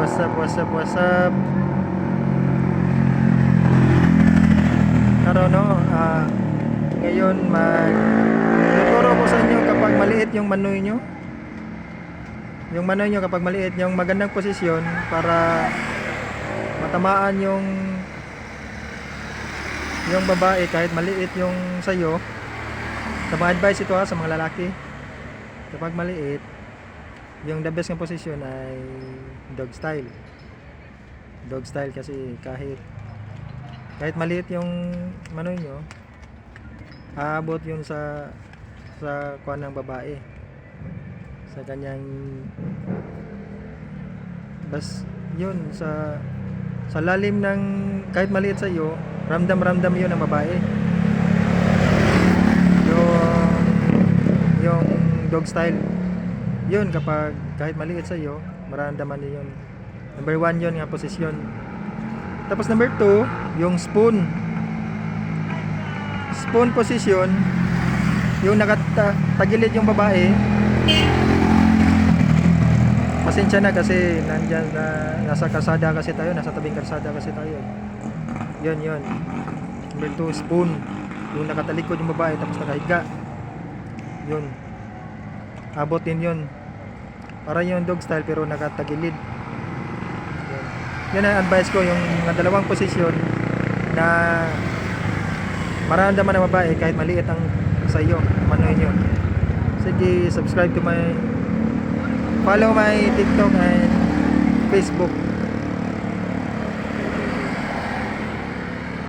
What's up, what's up, what's up? Karon no, ngayon tuturo ko sa inyo kapag maliit yung manoy nyo. Yung manoy nyo kapag maliit, yung magandang posisyon para matamaan yung babae kahit maliit yung sayo. Sa mga advice ito sa mga lalaki. Kapag maliit, yung the best ng posisyon ay dog style. Dog style kasi kahit maliit yung manoy nyo, aabot yun sa kuwan ng babae, sa kanyang yun sa lalim ng kahit maliit sa iyo, ramdam yun ng babae. Yung dog style yun, kapag kahit maliit sa iyo, maramdaman niyo yun. Number 1 yun nga posisyon. Tapos number 2, yung spoon position, yung nakatagilid yung babae. Pasensya na kasi nandyan nasa kalsada kasi tayo, nasa tabing kalsada kasi tayo. Yun. Number 2, spoon. Yung nakatalikod yung babae tapos nakahiga. Yun. Abot din yun. Para yung dog style pero nakatagilid. Yun ang advice ko, yung dalawang posisyon na maramdaman ng babae kahit maliit ang sa iyo, manoy nyo. Sige, follow my TikTok and Facebook.